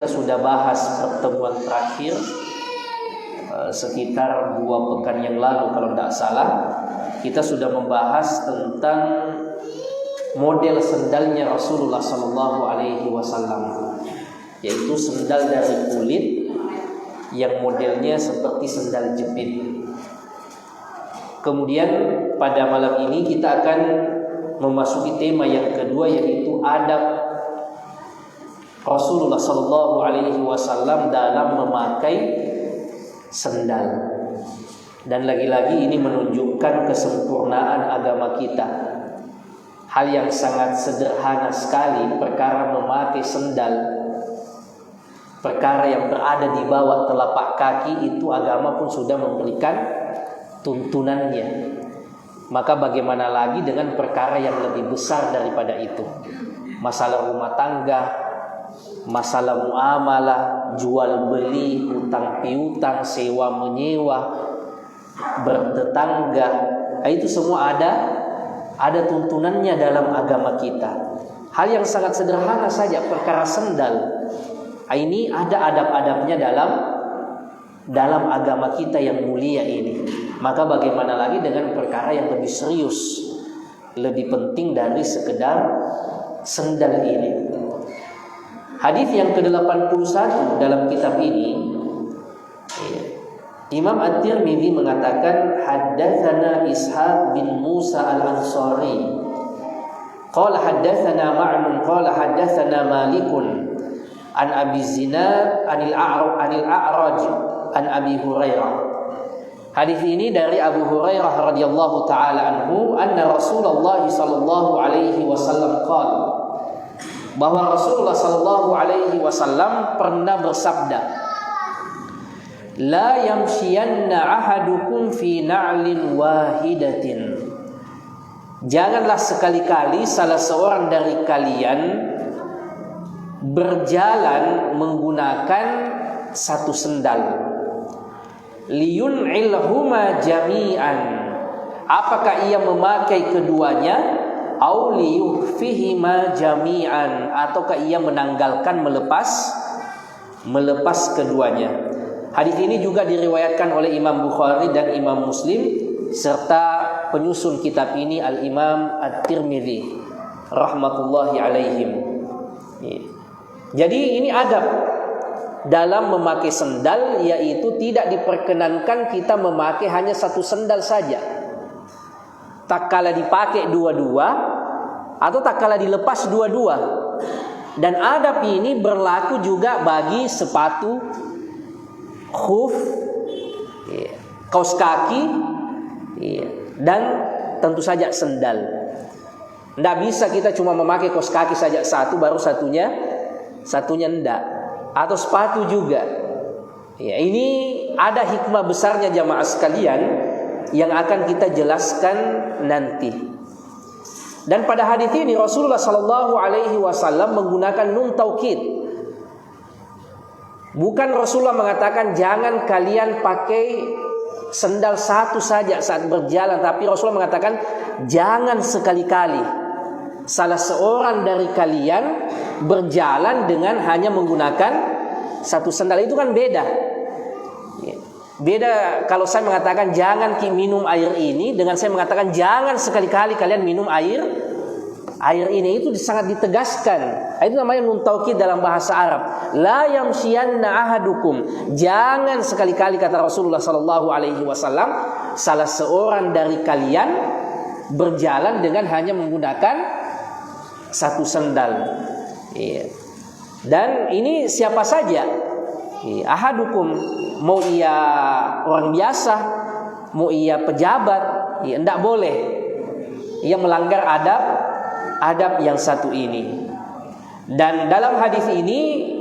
Kita sudah bahas pertemuan terakhir sekitar 2 pekan yang lalu kalau tidak salah. Kita sudah membahas tentang model sendalnya Rasulullah SAW, yaitu sendal dari kulit yang modelnya seperti sendal jepit. Kemudian pada malam ini kita akan memasuki tema yang kedua, yaitu adab Rasulullah SAW dalam memakai sendal. Dan lagi-lagi ini menunjukkan kesempurnaan agama kita. Hal yang sangat sederhana sekali, perkara memakai sendal, perkara yang berada di bawah telapak kaki, itu agama pun sudah memberikan tuntunannya. Maka bagaimana lagi dengan perkara yang lebih besar daripada itu? Masalah rumah tangga, masalah muamalah, jual beli, hutang piutang, sewa menyewa, bertetangga, itu semua ada tuntunannya dalam agama kita. Hal yang sangat sederhana saja, perkara sendal, ini ada adab-adabnya dalam agama kita yang mulia ini. Maka bagaimana lagi dengan perkara yang lebih serius, lebih penting dari sekedar sendal ini. Hadis yang ke-81 dalam kitab ini, Imam At-Tirmidzi mengatakan, haddatsana Ishaq bin Musa Al-Ansari qala haddatsana Ma'mun qala haddatsana Malikun an Abi Zinad anil A'raj an Abi Hurairah. Hadis ini dari Abu Hurairah radhiyallahu taala anhu, anna Rasulullah sallallahu alaihi wasallam qala, bahwa Rasulullah sallallahu alaihi wasallam pernah bersabda, la yamshiyanna ahadukum fi na'lin wahidatin. Janganlah sekali-kali salah seorang dari kalian berjalan menggunakan satu sendal. Liyun'ilhuma jami'an. Apakah ia memakai keduanya? Au liyuhfihima jami'an, ataukah ia menanggalkan, melepas keduanya. Hadis ini juga diriwayatkan oleh Imam Bukhari dan Imam Muslim, serta penyusun kitab ini Al-Imam At-Tirmidzi rahmatullahi alaihim. Jadi ini adab dalam memakai sendal, yaitu tidak diperkenankan kita memakai hanya satu sendal saja. Tak kala dipakai dua-dua, atau tak kala dilepas dua-dua. Dan adab ini berlaku juga bagi sepatu, khuf, kaos kaki, dan tentu saja sendal. Tidak bisa kita cuma memakai kaos kaki saja satu, baru satunya tidak. Atau sepatu juga. Ini ada hikmah besarnya jamaah sekalian yang akan kita jelaskan nanti. Dan pada hadis ini Rasulullah sallallahu alaihi wasallam menggunakan nun taukid. Bukan Rasulullah mengatakan jangan kalian pakai sendal satu saja saat berjalan, tapi Rasulullah mengatakan jangan sekali-kali salah seorang dari kalian berjalan dengan hanya menggunakan satu sendal. Itu kan beda. Beda kalau saya mengatakan jangan minum air ini, dengan saya mengatakan jangan sekali-kali kalian minum air ini. Itu sangat ditegaskan. Itu namanya nun taukid dalam bahasa Arab. La yamshiyanna ahadukum. Jangan sekali-kali, kata Rasulullah sallallahu alaihi wasallam, salah seorang dari kalian berjalan dengan hanya menggunakan satu sendal. Dan ini siapa saja. Ahadukum, mau ia orang biasa, mau ia pejabat, tidak boleh ia melanggar adab yang satu ini. Dan dalam hadis ini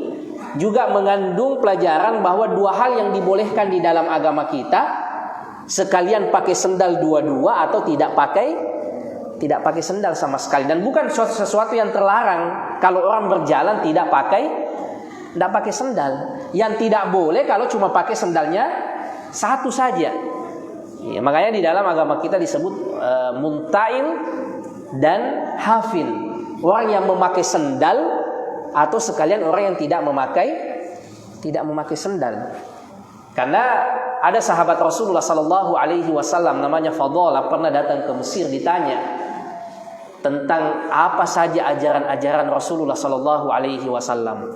juga mengandung pelajaran bahwa 2 hal yang dibolehkan di dalam agama kita, sekalian pakai sendal dua-dua atau tidak pakai sendal sama sekali. Dan bukan sesuatu yang terlarang kalau orang berjalan tidak pakai sendal. Yang tidak boleh kalau cuma pakai sendalnya satu saja. Makanya di dalam agama kita disebut muntail dan hafil. Orang yang memakai sendal atau sekalian orang yang tidak memakai tidak memakai sendal. Karena ada sahabat Rasulullah sallallahu alaihi wasallam namanya Fadhalah pernah datang ke Mesir, ditanya tentang apa saja ajaran-ajaran Rasulullah sallallahu alaihi wasallam.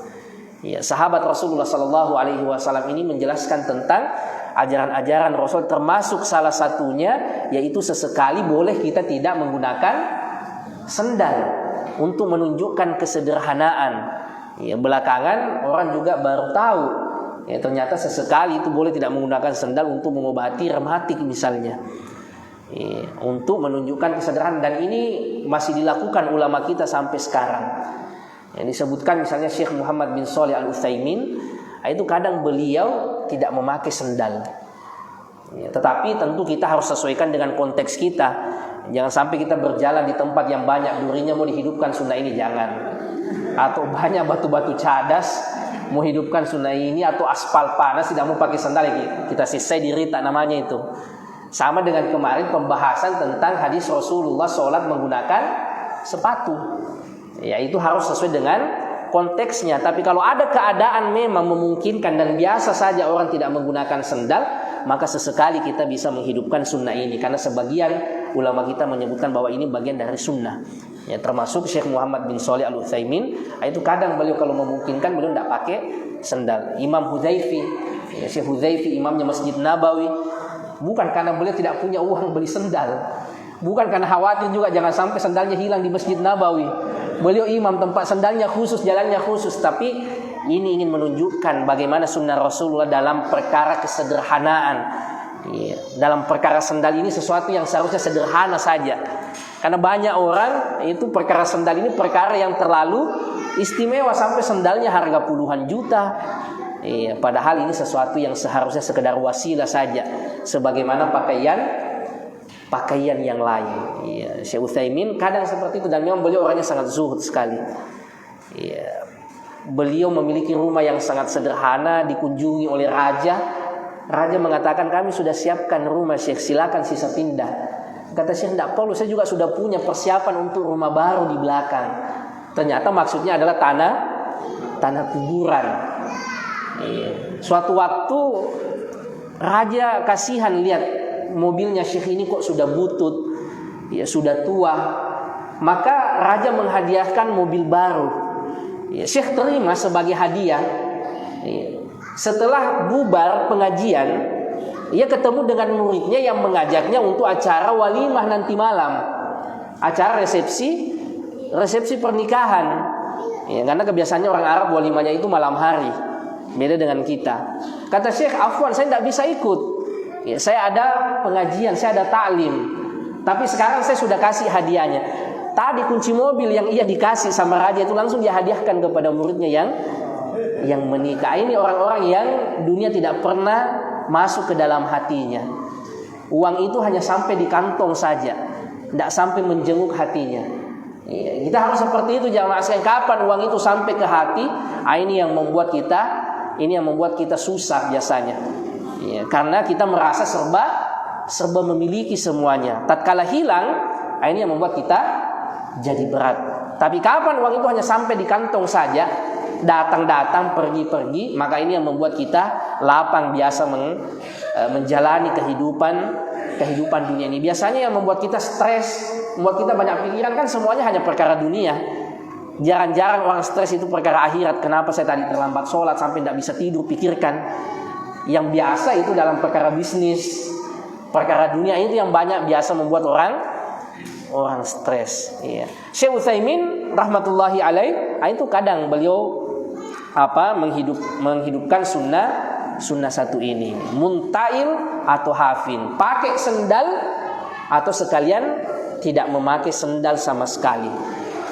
Ya, sahabat Rasulullah sallallahu alaihi wasallam ini menjelaskan tentang ajaran-ajaran Rasul, termasuk salah satunya yaitu sesekali boleh kita tidak menggunakan sendal untuk menunjukkan kesederhanaan. Ya, belakangan orang juga baru tahu. Ya, ternyata sesekali itu boleh tidak menggunakan sendal untuk mengobati rematik misalnya. Ya, untuk menunjukkan kesederhanaan, dan ini masih dilakukan ulama kita sampai sekarang. Yang disebutkan misalnya Syekh Muhammad bin Shalih Al-Utsaimin, itu kadang beliau tidak memakai sendal. Ya, tetapi tentu kita harus sesuaikan dengan konteks kita. Jangan sampai kita berjalan di tempat yang banyak durinya, mau dihidupkan sunnah ini jangan. Atau banyak batu-batu cadas, mau hidupkan sunnah ini, atau aspal panas tidak mau pakai sandal lagi. Kita selesai dirita namanya itu. Sama dengan kemarin pembahasan tentang hadis Rasulullah sholat menggunakan sepatu. Ya, itu harus sesuai dengan konteksnya. Tapi kalau ada keadaan memang memungkinkan dan biasa saja orang tidak menggunakan sendal, maka sesekali kita bisa menghidupkan sunnah ini. Karena sebagian ulama kita menyebutkan bahwa ini bagian dari sunnah. Ya, termasuk Syekh Muhammad bin Shalih Al-Utsaimin, itu kadang beliau kalau memungkinkan beliau tidak pakai sendal. Imam Hudzaifi, ya, Syekh Hudzaifi imamnya Masjid Nabawi, bukan karena beliau tidak punya uang beli sendal, bukan karena khawatir juga jangan sampai sendalnya hilang di Masjid Nabawi. Beliau imam, tempat sendalnya khusus, jalannya khusus, tapi ini ingin menunjukkan bagaimana sunnah Rasulullah dalam perkara kesederhanaan. Ya, dalam perkara sendal ini sesuatu yang seharusnya sederhana saja. Karena banyak orang itu perkara sendal ini perkara yang terlalu istimewa sampai sendalnya harga puluhan juta. Iya, padahal ini sesuatu yang seharusnya sekedar wasilah saja, sebagaimana pakaian yang lain. Iya, Syekh Utsaimin kadang seperti itu, dan memang beliau orangnya sangat zuhud sekali. Iya, beliau memiliki rumah yang sangat sederhana, dikunjungi oleh raja. Raja mengatakan, kami sudah siapkan rumah Syekh, silakan sisa pindah. Kata Syekh, tidak perlu, saya juga sudah punya persiapan untuk rumah baru di belakang. Ternyata maksudnya adalah tanah kuburan. Suatu waktu raja kasihan lihat mobilnya Syekh ini kok sudah butut, ya sudah tua. Maka raja menghadiahkan mobil baru. Ya, Syekh terima sebagai hadiah. Setelah bubar pengajian, ia ketemu dengan muridnya yang mengajaknya untuk acara walimah nanti malam, acara resepsi pernikahan. Ya, karena kebiasaannya orang Arab walimahnya itu malam hari, beda dengan kita. Kata Syekh, afwan, saya tidak bisa ikut. Ya, saya ada pengajian, saya ada ta'lim. Tapi sekarang saya sudah kasih hadiahnya. Tadi kunci mobil yang ia dikasih sama raja itu langsung dia hadiahkan kepada muridnya yang menikah. Ini orang-orang yang dunia tidak pernah masuk ke dalam hatinya. Uang itu hanya sampai di kantong saja, tidak sampai menjenguk hatinya. Ya, kita harus seperti itu, jangan asal kapan uang itu sampai ke hati. Ini yang membuat kita susah biasanya. Ya, karena kita merasa serba memiliki semuanya. Tatkala hilang, ini yang membuat kita jadi berat. Tapi kapan uang itu hanya sampai di kantong saja, datang pergi, maka ini yang membuat kita lapang biasa menjalani kehidupan dunia ini. Biasanya yang membuat kita stres, membuat kita banyak pikiran kan semuanya hanya perkara dunia. Jarang-jarang orang stres itu perkara akhirat. Kenapa saya tadi terlambat sholat sampai tidak bisa tidur, pikirkan. Yang biasa itu dalam perkara bisnis, perkara dunia itu yang banyak biasa membuat orang stres. Iya. Syekh Utsaimin rahmatullahi alaih, itu kadang beliau menghidupkan sunnah satu ini, muntail atau hafin, pakai sendal atau sekalian tidak memakai sendal sama sekali.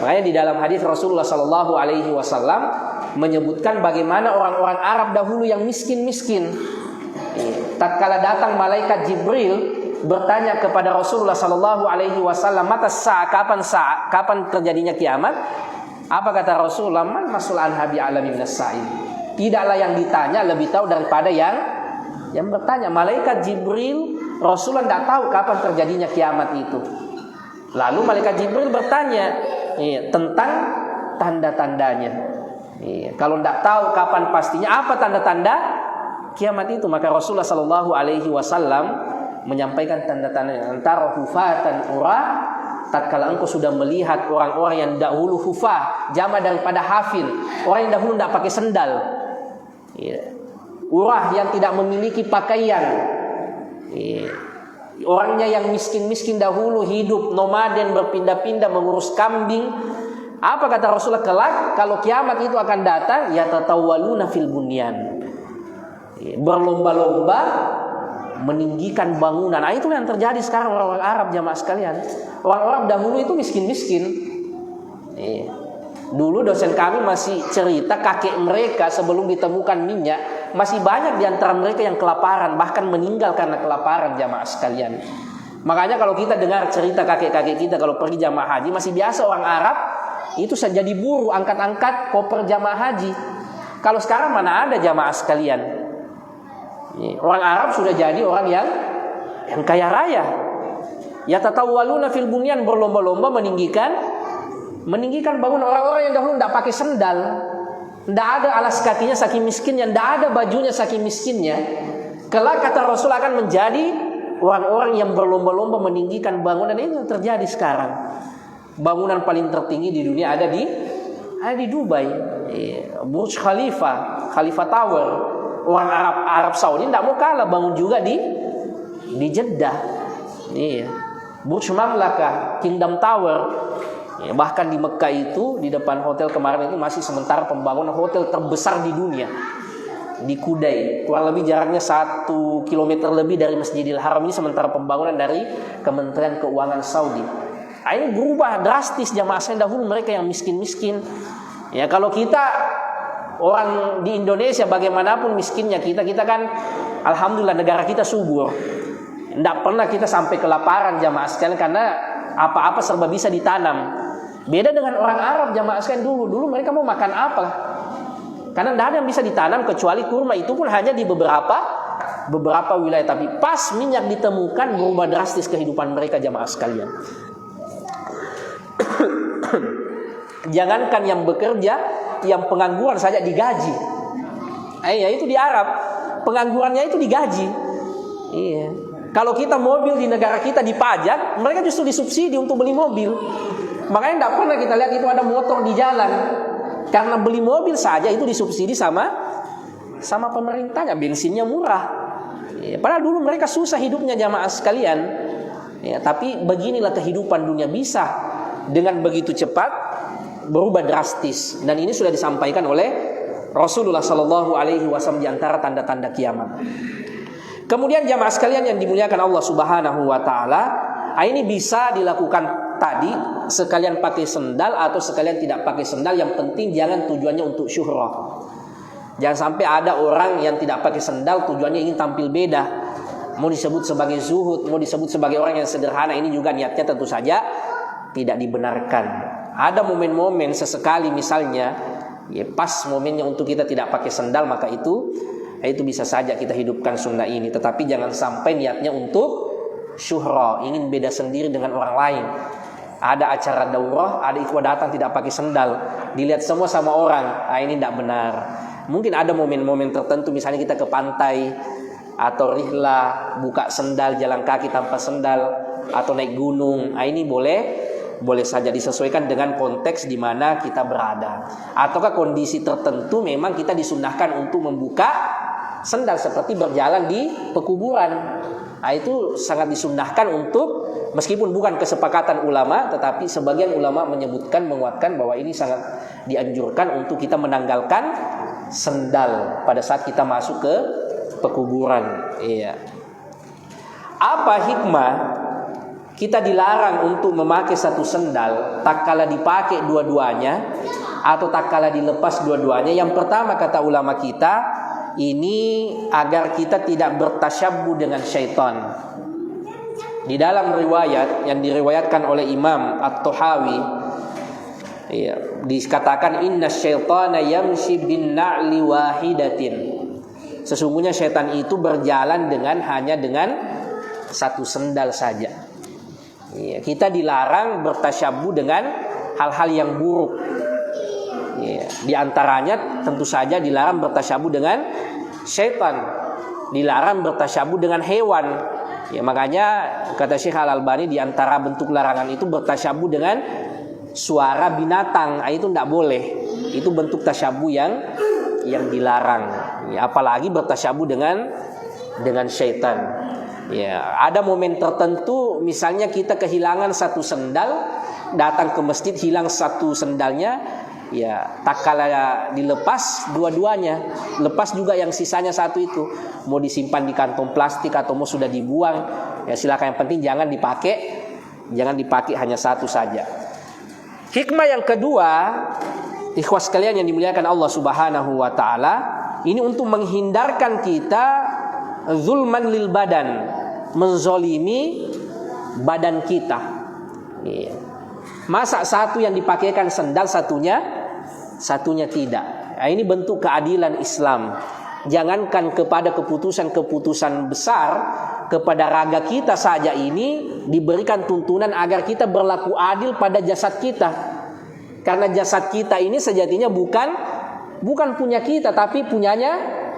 Makanya di dalam hadis Rasulullah Sallallahu Alaihi Wasallam menyebutkan bagaimana orang-orang Arab dahulu yang miskin. Tatkala datang malaikat Jibril bertanya kepada Rasulullah Sallallahu Alaihi Wasallam, mata kapan terjadinya kiamat? Apa kata Rasulullah? Man masul anhabi alamin nasail. Tidaklah yang ditanya lebih tahu daripada yang bertanya. Malaikat Jibril, Rasulullah tidak tahu kapan terjadinya kiamat itu. Lalu malaikat Jibril bertanya tentang tanda-tandanya. Iya. Kalau tidak tahu kapan pastinya, apa tanda-tanda kiamat itu, maka Rasulullah Shallallahu Alaihi Wasallam menyampaikan tanda-tanda antara hufatan urah. Tatkala engkau sudah melihat orang-orang yang dahulu hufah, jama daripada hafil, orang yang dahulu tidak pakai sendal, iya. Urah yang tidak memiliki pakaian, iya. Orangnya yang miskin-miskin dahulu hidup nomaden, berpindah-pindah mengurus kambing. Apa kata Rasulullah, kelak kalau kiamat itu akan datang, ya tatawaluna fil bunyan, berlomba-lomba meninggikan bangunan. Nah, itu yang terjadi sekarang orang-orang Arab, jamaah sekalian. Orang-orang dahulu itu miskin-miskin. Dulu dosen kami masih cerita kakek mereka sebelum ditemukan minyak, masih banyak di antara mereka yang kelaparan, bahkan meninggal karena kelaparan, jamaah sekalian. Makanya kalau kita dengar cerita kakek-kakek kita kalau pergi jamaah haji, masih biasa orang Arab itu saja jadi buruh, angkat-angkat koper jamaah haji. Kalau sekarang mana ada, jamaah sekalian. Orang Arab sudah jadi orang yang kaya raya. Ya tatawaluna fil bunyan, berlomba-lomba meninggikan bangunan. Orang-orang yang dahulu tidak pakai sendal, tidak ada alas kakinya saking miskinnya, tidak ada bajunya saking miskinnya. Kelak kata Rasul akan menjadi orang-orang yang berlomba-lomba meninggikan bangunan. Ini yang terjadi sekarang. Bangunan paling tertinggi di dunia ada di Dubai, Burj Khalifa Tower. Orang Arab Saudi tidak mau kalah, bangun juga di Jeddah, Burj Mamlakah, Kingdom Tower. Bahkan di Mekah itu, di depan hotel kemarin itu masih sementara pembangunan hotel terbesar di dunia, di Kudai, kurang lebih jaraknya 1 kilometer lebih dari Masjidil Haram. Ini sementara pembangunan dari Kementerian Keuangan Saudi. Nah, ini berubah drastis, jamaah sekalian. Dahulu mereka yang miskin-miskin. Ya, kalau kita orang di Indonesia bagaimanapun miskinnya kita kan alhamdulillah negara kita subur. Tidak pernah kita sampai kelaparan, jamaah sekalian, karena apa-apa serba bisa ditanam. Beda dengan orang Arab, jamaah sekalian. Dulu mereka mau makan apa? Karena tidak ada yang bisa ditanam kecuali kurma, itu pun hanya di beberapa wilayah. Tapi pas minyak ditemukan, berubah drastis kehidupan mereka, jamaah sekalian. Jangankan yang bekerja, yang pengangguran saja digaji. Ya itu di Arab, penganggurannya itu digaji. Iya. Kalau kita mobil di negara kita dipajak, mereka justru disubsidi untuk beli mobil. Makanya tidak pernah kita lihat itu ada motor di jalan. Karena beli mobil saja itu disubsidi sama pemerintahnya, bensinnya murah. Ya, padahal dulu mereka susah hidupnya, jamaah sekalian. Ya, tapi beginilah kehidupan dunia, bisa dengan begitu cepat berubah drastis. Dan ini sudah disampaikan oleh Rasulullah Sallallahu Alaihi Wasallam di antara tanda-tanda kiamat. Kemudian jamaah sekalian yang dimuliakan Allah Subhanahu Wa Taala, ini bisa dilakukan tadi sekalian pakai sendal atau sekalian tidak pakai sendal. Yang penting jangan tujuannya untuk syuhrah. Jangan sampai ada orang yang tidak pakai sendal tujuannya ingin tampil beda, mau disebut sebagai zuhud, mau disebut sebagai orang yang sederhana. Ini juga niatnya tentu saja tidak dibenarkan. Ada momen-momen sesekali misalnya, ya pas momennya untuk kita tidak pakai sendal, maka itu bisa saja kita hidupkan sunnah ini. Tetapi jangan sampai niatnya untuk syuhra, ingin beda sendiri dengan orang lain. Ada acara daurah, ada ikhwah datang tidak pakai sendal, dilihat semua sama orang. Ini tidak benar. Mungkin ada momen-momen tertentu, misalnya kita ke pantai atau rihlah, buka sendal, jalan kaki tanpa sendal, atau naik gunung. Ini boleh saja, disesuaikan dengan konteks di mana kita berada. Ataukah kondisi tertentu memang kita disunnahkan untuk membuka sendal, seperti berjalan di pekuburan. Itu sangat disunnahkan untuk, meskipun bukan kesepakatan ulama, tetapi sebagian ulama menyebutkan, menguatkan bahwa ini sangat dianjurkan untuk kita menanggalkan sendal pada saat kita masuk ke pekuburan. Iya. Apa hikmah kita dilarang untuk memakai satu sendal tak kala dipakai dua-duanya atau tak kala dilepas dua-duanya? Yang pertama kata ulama kita, ini agar kita tidak bertasyabbuh dengan syaitan. Di dalam riwayat yang diriwayatkan oleh Imam At-Tahawi, dikatakan inna syaitana yamshi bin na'li wahidatin. Sesungguhnya syaitan itu berjalan hanya dengan satu sendal saja. Kita dilarang bertasyabbuh dengan hal-hal yang buruk. Di antaranya tentu saja dilarang bertasyabuh dengan syaitan, dilarang bertasyabuh dengan hewan. Ya, makanya kata Syekh Al-Albani di antara bentuk larangan itu bertasyabuh dengan suara binatang. Itu tidak boleh. Itu bentuk tasyabuh yang dilarang. Ya, apalagi bertasyabuh dengan syaitan. Ya, ada momen tertentu, misalnya kita kehilangan satu sendal, datang ke masjid hilang satu sendalnya, ya tak kala dilepas dua-duanya, lepas juga yang sisanya satu itu, mau disimpan di kantong plastik atau mau sudah dibuang, ya silakan, yang penting jangan dipakai hanya satu saja. Hikmah yang kedua, ikhwas sekalian yang dimuliakan Allah Subhanahu wa taala, ini untuk menghindarkan kita zulman lil badan, menzolimi badan kita. Iya. Masa satu yang dipakaikan sendal, satunya tidak. Nah, ini bentuk keadilan Islam. Jangankan kepada keputusan-keputusan besar, kepada raga kita saja ini diberikan tuntunan agar kita berlaku adil pada jasad kita. Karena jasad kita ini sejatinya bukan punya kita, tapi punyanya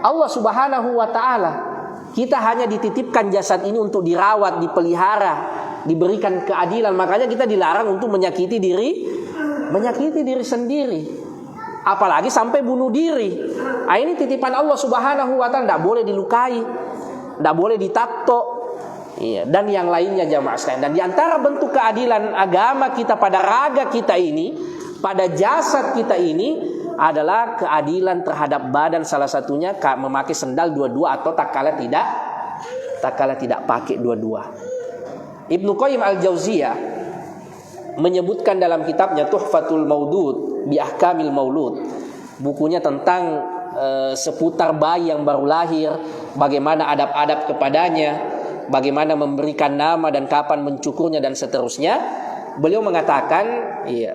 Allah Subhanahu wa taala. Kita hanya dititipkan jasad ini untuk dirawat, dipelihara, diberikan keadilan. Makanya kita dilarang untuk menyakiti diri sendiri. Apalagi sampai bunuh diri. Nah, ini titipan Allah Subhanahu wa taala, tidak boleh dilukai, tidak boleh ditakto. Iya, dan yang lainnya jamaah sekalian. Dan di antara bentuk keadilan agama kita pada raga kita ini, pada jasad kita ini, adalah keadilan terhadap badan, salah satunya memakai sendal dua-dua atau tak kala tidak pakai dua-dua. Ibnu Qayyim Al-Jauziyah menyebutkan dalam kitabnya Tuhfatul Maudud bi Ahkamil Maulud, bukunya tentang seputar bayi yang baru lahir, bagaimana adab-adab kepadanya, bagaimana memberikan nama dan kapan mencukurnya dan seterusnya. Beliau mengatakan, iya,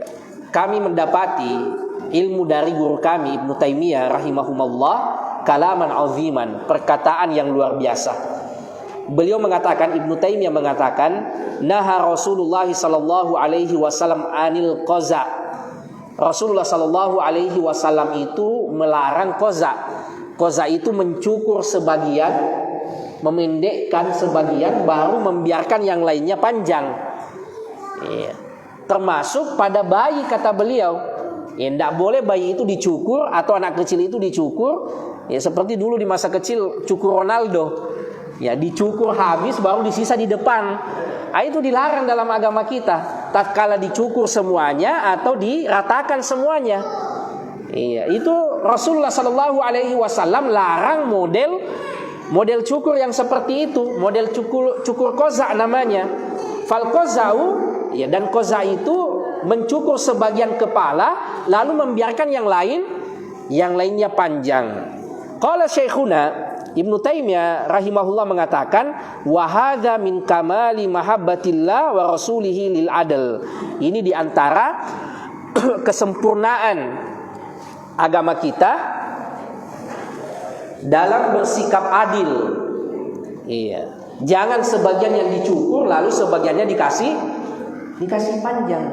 kami mendapati ilmu dari guru kami Ibnu Taimiyah rahimahumullah kalaman aziman, perkataan yang luar biasa. Beliau mengatakan, Ibnu Taimiyah mengatakan, naha Rasulullah sallallahu alaihi wasallam anil qaza. Rasulullah sallallahu alaihi wasallam itu melarang qaza. Qaza itu mencukur sebagian, memendekkan sebagian, baru membiarkan yang lainnya panjang. Iya. Termasuk pada bayi, kata beliau. Ya, tidak boleh bayi itu dicukur atau anak kecil itu dicukur. Ya, seperti dulu di masa kecil cukur Ronaldo. Ya, dicukur habis baru disisa di depan. Nah, itu dilarang dalam agama kita. Tatkala dicukur semuanya atau diratakan semuanya. Iya, itu Rasulullah Shallallahu Alaihi Wasallam larang model cukur yang seperti itu, model cukur koza namanya. Fal kozau, ya, dan koza itu mencukur sebagian kepala lalu membiarkan yang lainnya panjang. Qala Syekhuna Ibnu Taimiyah rahimahullah mengatakan, wa hadza min kamali mahabbatillah wa rasulihi lil adl. Ini di antara kesempurnaan agama kita dalam bersikap adil. Iya. Jangan sebagian yang dicukur lalu sebagiannya dikasih panjang.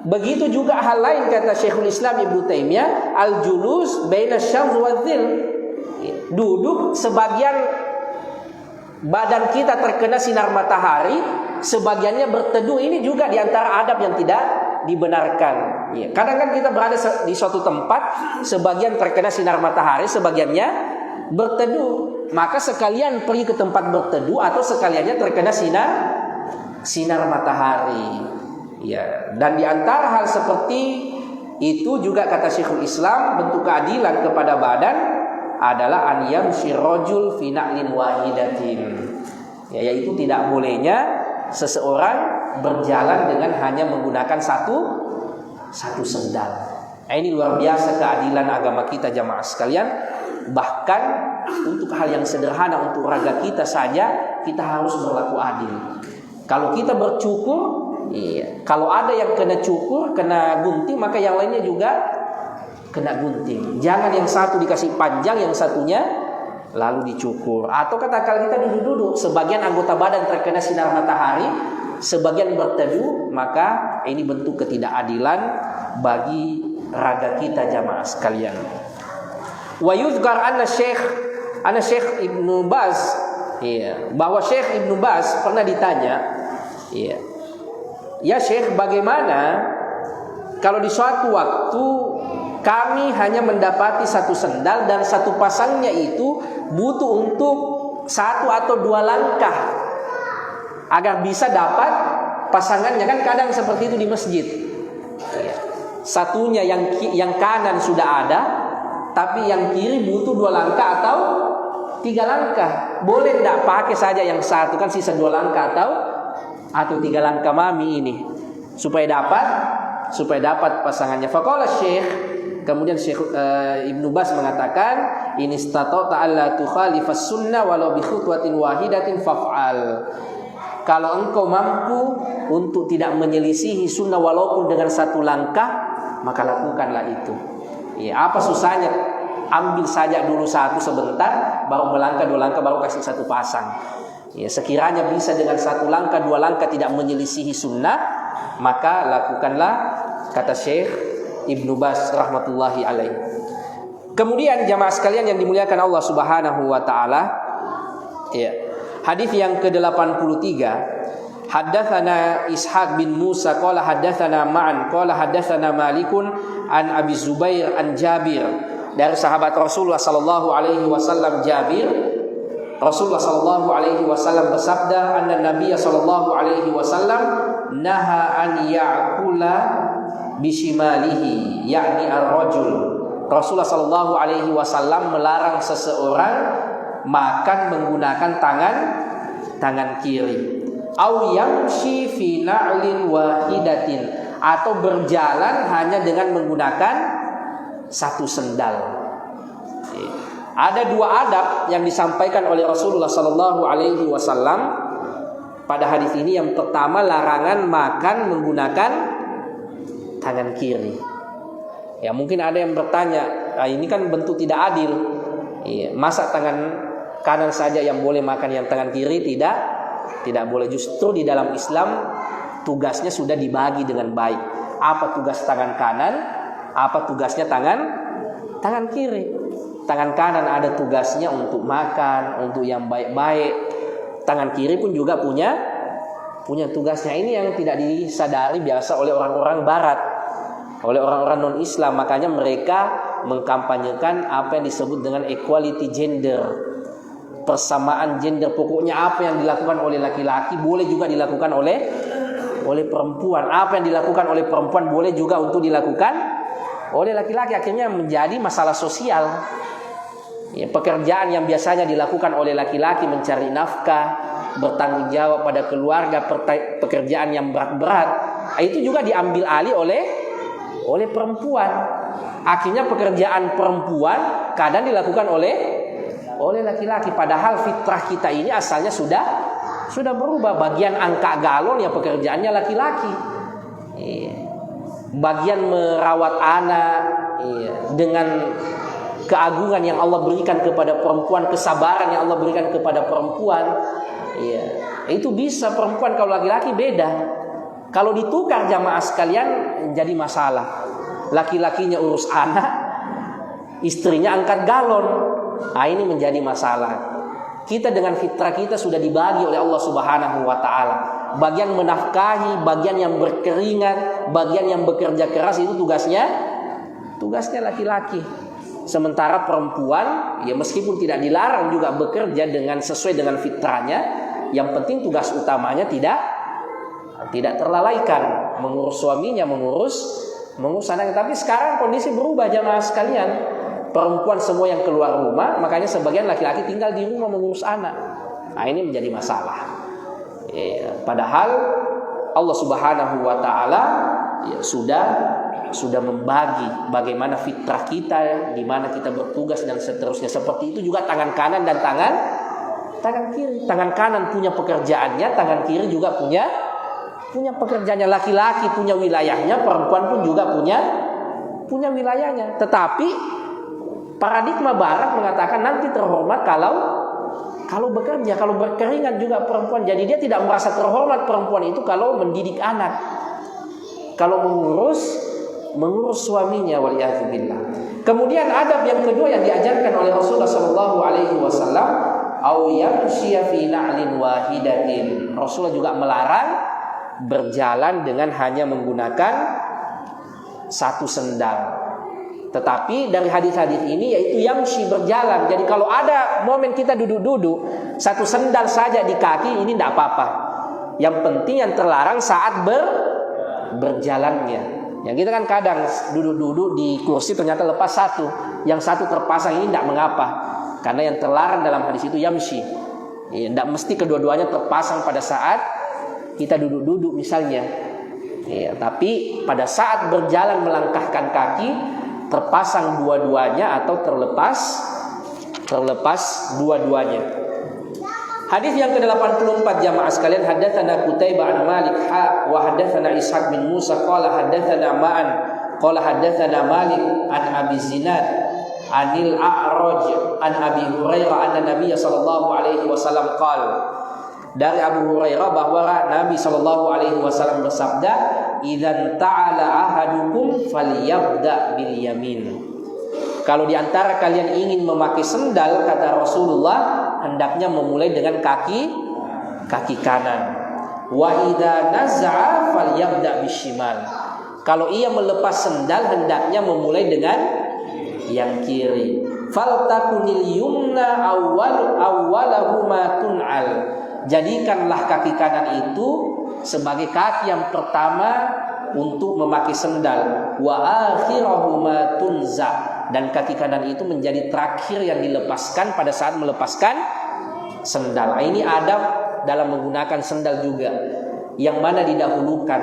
Begitu juga hal lain, kata Syekhul Islam Ibnu Taimiyah, al-julus baina syamsi wa dhil. Duduk sebagian badan kita terkena sinar matahari, sebagiannya berteduh. Ini juga di antara adab yang tidak dibenarkan. Ya, kadang kan kita berada di suatu tempat, sebagian terkena sinar matahari, sebagiannya berteduh. Maka sekalian pergi ke tempat berteduh atau sekaliannya terkena sinar matahari. Ya, dan di antara hal seperti itu juga kata Syekhul Islam, bentuk keadilan kepada badan adalah an yamshi rajul fi na'lin wahidatin. Ya, yaitu tidak bolehnya seseorang berjalan dengan hanya menggunakan satu sendal. Nah, ini luar biasa keadilan agama kita jamaah sekalian. Bahkan untuk hal yang sederhana, untuk raga kita saja kita harus berlaku adil. Kalau kita bercukur, iya, kalau ada yang kena cukur, kena gunting, maka yang lainnya juga kena gunting. Jangan yang satu dikasih panjang, yang satunya lalu dicukur. Atau katakan kita duduk-duduk, sebagian anggota badan terkena sinar matahari, sebagian berteduh, maka ini bentuk ketidakadilan bagi raga kita jamaah sekalian. Wa yuzkar anna Syekh Ibnu Baz, bahwa Syekh Ibnu Baz pernah ditanya, ya Syekh, bagaimana kalau di suatu waktu kami hanya mendapati satu sendal dan satu pasangnya itu butuh untuk 1 atau 2 langkah agar bisa dapat pasangannya. Kan kadang seperti itu di masjid. Satunya yang kanan sudah ada, tapi yang kiri butuh 2 langkah atau 3 langkah. Boleh tidak pakai saja yang satu, kan sisa 2 langkah atau 3 langkah mami ini supaya dapat pasangannya. Faqala Syekh, kemudian Syekh Ibnu Baz mengatakan, in istata'ta alla tukhalifas sunnah walau bi khutwatin wahidatin faf'al. Kalau engkau mampu untuk tidak menyelisihi sunnah walaupun dengan 1 langkah, maka lakukanlah itu. Apa susahnya? Ambil saja dulu 1 sebentar, baru melangkah 2 langkah, baru kasih 1 pasang. Sekiranya bisa dengan 1 langkah 2 langkah tidak menyelisihi sunnah, maka lakukanlah, kata Syekh Ibnu Baz rahmatullahi alaih. Kemudian jamaah sekalian yang dimuliakan Allah Subhanahu wa taala, hadis yang ke-83, haddatsana Ishaq bin Musa qala haddatsana Ma'an qala haddatsana Malikun an Abi Zubair an Jabir, dari sahabat Rasulullah sallallahu alaihi wasallam Jabir, Rasulullah sallallahu alaihi wasallam bersabda, anna Nabiy sallallahu alaihi wasallam naha an ya'kula bishimalihi, yakni ar-rajul. Rasulullah sallallahu alaihi wasallam melarang seseorang makan menggunakan tangan kiri. Au yamshi fi na'lin wahidatin, atau berjalan hanya dengan menggunakan 1 sendal. Ada 2 adab yang disampaikan oleh Rasulullah sallallahu alaihi wasallam pada hadis ini. Yang pertama, larangan makan menggunakan tangan kiri. Ya, mungkin ada yang bertanya, ini kan bentuk tidak adil. Masa tangan kanan saja yang boleh makan, yang tangan kiri tidak boleh? Justru di dalam Islam tugasnya sudah dibagi dengan baik. Apa tugas tangan kanan, apa tugasnya tangan kiri. Tangan kanan ada tugasnya untuk makan, untuk yang baik-baik. Tangan kiri pun juga punya tugasnya. Ini yang tidak disadari biasa oleh orang-orang barat, oleh orang-orang non-Islam. Makanya mereka mengkampanyekan apa yang disebut dengan equality gender, persamaan gender. Pokoknya apa yang dilakukan oleh laki-laki boleh juga dilakukan oleh perempuan. Apa yang dilakukan oleh perempuan boleh juga untuk dilakukan oleh laki-laki. Akhirnya menjadi masalah sosial. Pekerjaan yang biasanya dilakukan oleh laki-laki, mencari nafkah, bertanggung jawab pada keluarga, pekerjaan yang berat-berat, itu juga diambil alih oleh perempuan. Akhirnya pekerjaan perempuan kadang dilakukan oleh laki-laki. Padahal fitrah kita ini asalnya sudah berubah. Bagian angkat galon ya pekerjaannya laki-laki. Bagian merawat anak, dengan keagungan yang Allah berikan kepada perempuan, kesabaran yang Allah berikan kepada perempuan, itu bisa perempuan. Kalau laki-laki beda. Kalau ditukar jamaah sekalian jadi masalah. Laki-lakinya urus anak, istrinya angkat galon. Ini menjadi masalah. Kita dengan fitrah kita sudah dibagi oleh Allah Subhanahu wa taala. Bagian menafkahi, bagian yang berkeringat, bagian yang bekerja keras, itu tugasnya laki-laki. Sementara perempuan, ya meskipun tidak dilarang juga bekerja dengan sesuai dengan fitrahnya, yang penting tugas utamanya tidak terlalaikan, mengurus suaminya, mengurus anaknya. Tapi sekarang kondisi berubah jamaah sekalian. Perempuan semua yang keluar rumah, makanya sebagian laki-laki tinggal di rumah mengurus anak. Ini menjadi masalah. Padahal Allah Subhanahu wa taala sudah membagi bagaimana fitrah kita, di mana kita bertugas dan seterusnya. Seperti itu juga tangan kanan dan tangan kiri. Tangan kanan punya pekerjaannya, tangan kiri juga punya pekerjaannya. Laki-laki punya wilayahnya, perempuan pun juga punya wilayahnya. Tetapi paradigma barat mengatakan nanti terhormat kalau bekerja, kalau berkeringat juga perempuan. Jadi dia tidak merasa terhormat perempuan itu kalau mendidik anak, kalau mengurus mengurus suaminya, waliyadzubillah. Kemudian adab yang kedua yang diajarkan oleh Rasulullah sallallahu alaihi wasallam, au yamshiya fi na'lin wahidatin. Rasulullah juga melarang berjalan dengan hanya menggunakan satu sendal. Tetapi dari hadis-hadis ini yaitu yamshi, berjalan. Jadi kalau ada momen kita duduk-duduk, satu sendal saja di kaki, ini tidak apa-apa. Yang penting yang terlarang saat berjalannya. Yang kita kan kadang duduk-duduk di kursi ternyata lepas satu, yang satu terpasang, ini tidak mengapa. Karena yang terlarang dalam hadis itu yamshi. Tidak mesti kedua-duanya terpasang pada saat kita duduk-duduk misalnya. Tapi pada saat berjalan melangkahkan kaki, terpasang dua-duanya atau terlepas dua-duanya. Hadis yang ke-84 jamaah sekalian, haddatsana Qutaibah an Malik wa haddatsana Ishaq bin Musa qala haddatsana Ma'an qala haddatsana Malik an Abi Zinad anil A'raj an Abi Hurairah anna Nabiy sallallahu alaihi wasallam qala, dari Abu Hurairah bahwa Nabi sallallahu alaihi wasallam bersabda, "Idzan ta'ala ahadukum falyabda bil yamin." Kalau di antara kalian ingin memakai sendal, kata Rasulullah, hendaknya memulai dengan kaki kanan. Wa idza naza'a falyabda bishimal. Kalau ia melepas sendal, hendaknya memulai dengan yang kiri. Faltakunil yumna awwalahuma tun'al. Jadikanlah kaki kanan itu sebagai kaki yang pertama untuk memakai sendal. Wa akhirahuma tunza. Dan kaki kanan itu menjadi terakhir yang dilepaskan pada saat melepaskan sendal. Ini adab dalam menggunakan sendal juga. Yang mana didahulukan,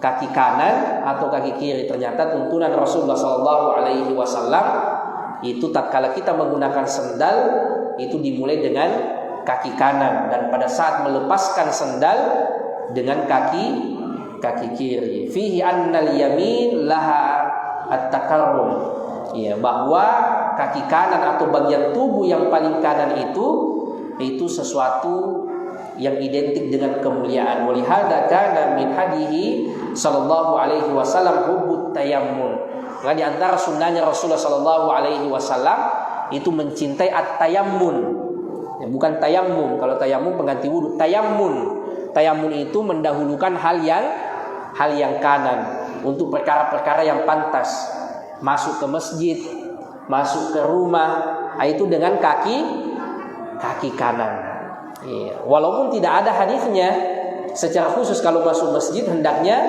kaki kanan atau kaki kiri? Ternyata tuntunan Rasulullah SAW itu tatkala kita menggunakan sendal itu dimulai dengan kaki kanan, dan pada saat melepaskan sendal dengan kaki kiri. Fihi annal yamin laha at-takarrum. Bahwa kaki kanan atau bagian tubuh yang paling kanan itu sesuatu yang identik dengan kemuliaan. Walihada kana min hadihi sallallahu alaihi wasallam hubbut tayammun. Nah, di antara sunnahnya Rasulullah sallallahu alaihi wasallam itu mencintai at-tayammun. Bukan tayammum. Kalau tayammum pengganti wudu. Tayammum itu mendahulukan hal yang kanan untuk perkara-perkara yang pantas. Masuk ke masjid, masuk ke rumah, itu dengan kaki kanan. Walaupun tidak ada hadisnya secara khusus kalau masuk masjid hendaknya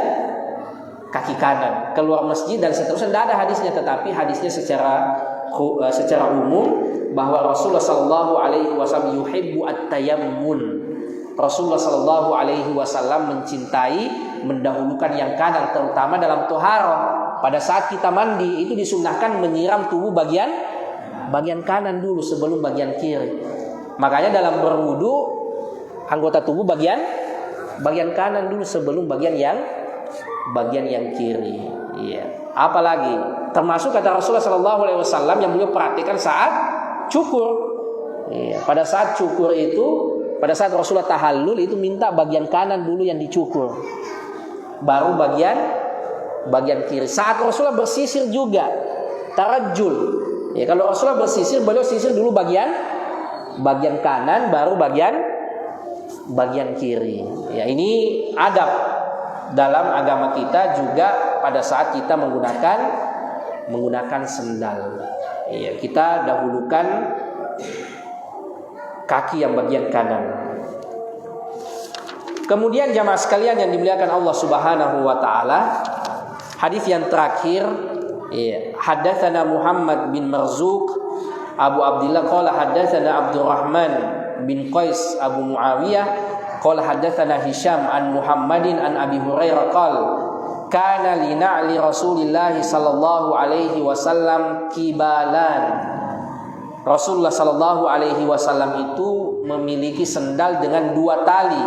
kaki kanan, keluar masjid dan seterusnya tidak ada hadisnya, tetapi hadisnya secara umum bahwa Rasulullah sallallahu alaihi wasallam yuhibbu at-tayammun. Rasulullah sallallahu alaihi wasallam mencintai mendahulukan yang kanan, terutama dalam toharoh. Pada saat kita mandi itu disunnahkan menyiram tubuh bagian kanan dulu sebelum bagian kiri. Makanya dalam berwudu anggota tubuh bagian kanan dulu sebelum bagian yang kiri. Apalagi termasuk kata Rasulullah SAW yang beliau perhatikan saat cukur. Pada saat cukur itu, pada saat Rasulullah tahallul itu minta bagian kanan dulu yang dicukur, baru bagian kiri. Saat Rasulullah bersisir juga tarajjul. Kalau Rasulullah bersisir, beliau sisir dulu bagian kanan, baru bagian kiri. Ini adab dalam agama kita juga pada saat kita menggunakan sendal. Kita dahulukan kaki yang bagian kanan. Kemudian jamaah sekalian yang dimuliakan Allah Subhanahu wa taala, hadis yang terakhir, haddatsana Muhammad bin Marzuq Abu Abdullah qala haddatsana Abdurrahman bin Qais Abu Muawiyah qala haddatsana Hisham an Muhammadin an Abi Hurairah qala kana li na'li Rasulillah sallallahu alaihi wasallam kibalan. Rasulullah sallallahu alaihi wasallam itu memiliki sendal dengan dua tali.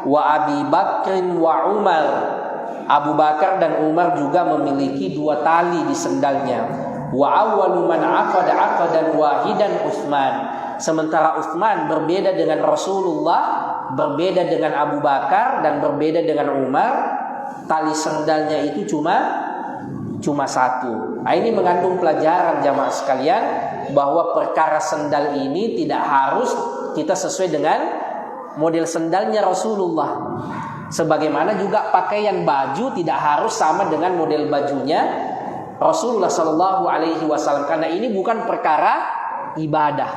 Wa Abi Bakrin wa Umar. Abu Bakar dan Umar juga memiliki dua tali di sendalnya. Wa awwalu man aqadan wahidan Utsman. Sementara Utsman berbeda dengan Rasulullah, berbeda dengan Abu Bakar dan berbeda dengan Umar, tali sendalnya itu cuma cuma satu. Nah, ini mengandung pelajaran jamaah sekalian bahwa perkara sendal ini tidak harus kita sesuai dengan model sendalnya Rasulullah. Sebagaimana juga pakaian baju tidak harus sama dengan model bajunya Rasulullah Shallallahu Alaihi Wasallam, karena ini bukan perkara ibadah,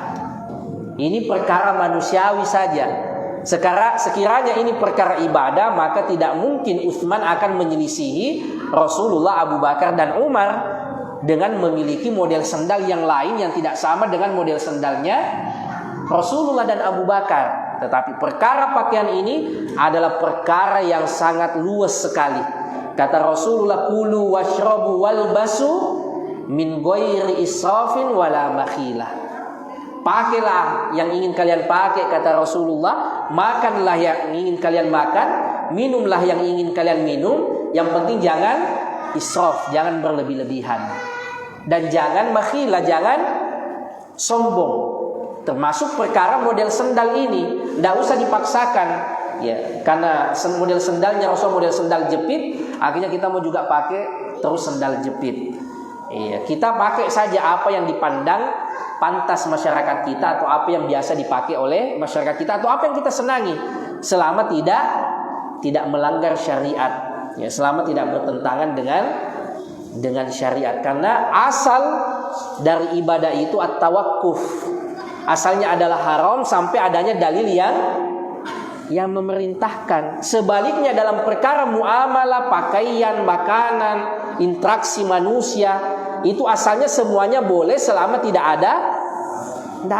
ini perkara manusiawi saja. Sekiranya ini perkara ibadah, maka tidak mungkin Utsman akan menyelisihi Rasulullah, Abu Bakar dan Umar dengan memiliki model sendal yang lain yang tidak sama dengan model sendalnya Rasulullah dan Abu Bakar. Tetapi perkara pakaian ini adalah perkara yang sangat luas sekali. Kata Rasulullah, kulu washrabu walbasu min ghairi israfin wala makhilah. Pakailah yang ingin kalian pakai, kata Rasulullah. Makanlah yang ingin kalian makan, minumlah yang ingin kalian minum. Yang penting jangan israf, jangan berlebih-lebihan, dan jangan makhilah, jangan sombong. Termasuk perkara model sendal ini, tidak usah dipaksakan, ya, karena model sendalnya Rasul model sendal jepit, akhirnya kita mau juga pakai terus sendal jepit. Iya, kita pakai saja apa yang dipandang pantas masyarakat kita, atau apa yang biasa dipakai oleh masyarakat kita, atau apa yang kita senangi, selama tidak melanggar syariat, ya, selama tidak bertentangan dengan syariat. Karena asal dari ibadah itu at-tawakkuf. Asalnya adalah haram sampai adanya dalil yang memerintahkan. Sebaliknya dalam perkara muamalah, pakaian, makanan, interaksi manusia, itu asalnya semuanya boleh selama tidak ada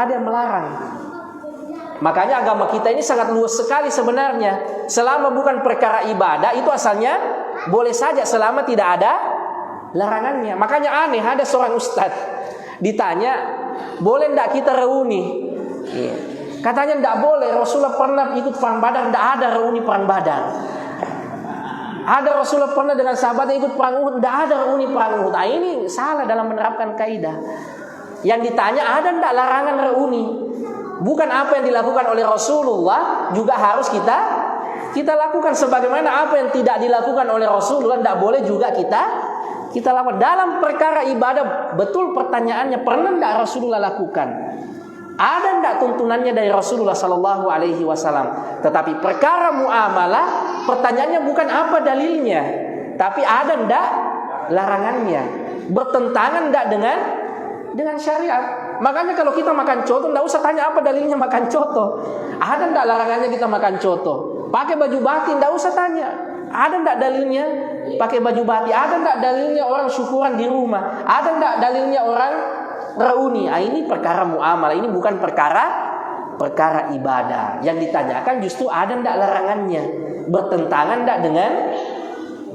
yang melarang. Makanya agama kita ini sangat luas sekali sebenarnya. Selama bukan perkara ibadah, itu asalnya boleh saja selama tidak ada larangannya. Makanya aneh, ada seorang ustadz ditanya, boleh enggak kita reuni? Iya. Katanya enggak boleh. Rasulullah pernah ikut perang Badar, enggak ada reuni perang Badar. Ada Rasulullah pernah dengan sahabatnya ikut perang Uhud, enggak ada reuni perang Uhud. Nah, ini salah dalam menerapkan kaidah. Yang ditanya, ada enggak larangan reuni? Bukan apa yang dilakukan oleh Rasulullah juga harus kita lakukan, sebagaimana apa yang tidak dilakukan oleh Rasulullah enggak boleh juga kita lakukan. Dalam perkara ibadah, betul pertanyaannya, pernah enggak Rasulullah lakukan? Ada enggak tuntunannya dari Rasulullah Sallallahu Alaihi Wasallam? Tetapi perkara muamalah, pertanyaannya bukan apa dalilnya, tapi ada enggak larangannya? Bertentangan enggak dengan syariat? Makanya kalau kita makan coto, enggak usah tanya apa dalilnya makan coto. Ada enggak larangannya kita makan coto? Pakai baju batik, enggak usah tanya. Ada enggak dalilnya pakai baju batik? Ada enggak dalilnya orang syukuran di rumah? Ada enggak dalilnya orang reuni? Ini perkara muamalah, ini bukan perkara ibadah. Yang ditanyakan justru ada enggak larangannya, bertentangan enggak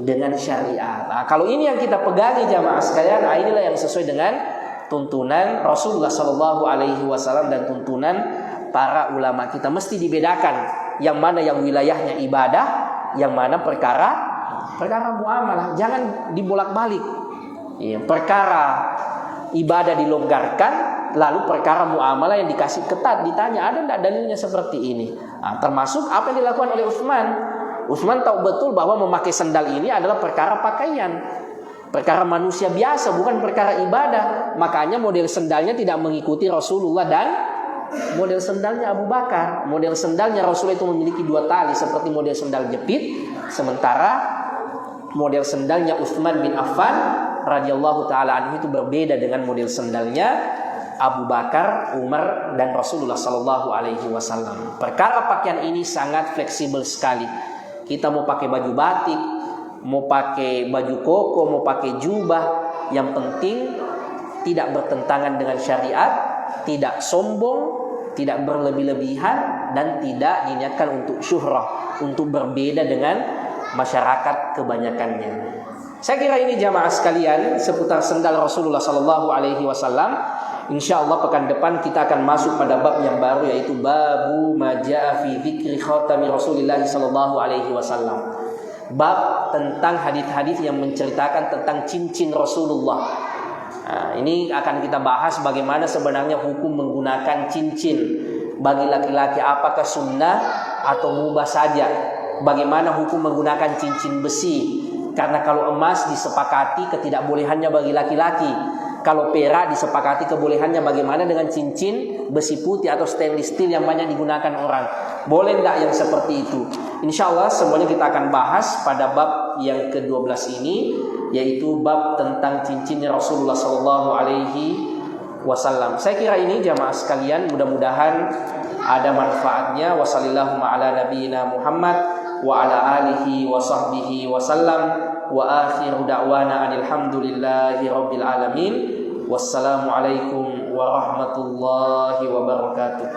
dengan syariat. Nah, kalau ini yang kita pegangi jamaah sekalian, inilah yang sesuai dengan tuntunan Rasulullah Sallallahu Alaihi Wasallam dan tuntunan para ulama kita. Mesti dibedakan yang mana yang wilayahnya ibadah, yang mana perkara muamalah. Jangan dibolak-balik. Ya, perkara ibadah dilonggarkan, lalu perkara muamalah yang dikasih ketat. Ditanya, ada enggak dalilnya seperti ini? Nah, termasuk apa yang dilakukan oleh Utsman. Utsman tahu betul bahwa memakai sendal ini adalah perkara pakaian, perkara manusia biasa, bukan perkara ibadah. Makanya model sendalnya tidak mengikuti Rasulullah dan model sendalnya Abu Bakar. Model sendalnya Rasulullah itu memiliki 2 tali seperti model sendal jepit, sementara model sendalnya Utsman bin Affan radhiyallahu taala anhu itu berbeda dengan model sendalnya Abu Bakar, Umar dan Rasulullah sallallahu alaihi wasallam. Perkara pakaian ini sangat fleksibel sekali. Kita mau pakai baju batik, mau pakai baju koko, mau pakai jubah, yang penting tidak bertentangan dengan syariat, tidak sombong, tidak berlebih-lebihan, dan tidak diniatkan untuk syuhrah, untuk berbeda dengan masyarakat kebanyakannya. Saya kira ini jamaah sekalian seputar sendal Rasulullah Sallallahu Alaihi Wasallam. Insya Allah pekan depan kita akan masuk pada bab yang baru, yaitu babu majaa fi dzikri khatami Rasulillah Sallallahu Alaihi Wasallam. Bab tentang hadis-hadis yang menceritakan tentang cincin Rasulullah. Nah, ini akan kita bahas bagaimana sebenarnya hukum menggunakan cincin bagi laki-laki, apakah sunnah atau mubah saja. Bagaimana hukum menggunakan cincin besi Karena kalau emas disepakati ketidakbolehannya bagi laki-laki, kalau perak disepakati kebolehannya. Bagaimana dengan cincin besi putih atau stainless steel yang banyak digunakan orang? Boleh enggak yang seperti itu? Insya Allah semuanya kita akan bahas pada bab yang ke-12 ini, yaitu bab tentang cincinnya Rasulullah SAW. Saya kira ini jamaah sekalian, mudah-mudahan ada manfaatnya. Wassallallahu ala nabiyina Muhammad wa ala alihi wa sahbihi wa sallam. Wa akhiru da'wana alhamdulillahi rabbil alamin. Wassalamualaikum warahmatullahi wabarakatuh.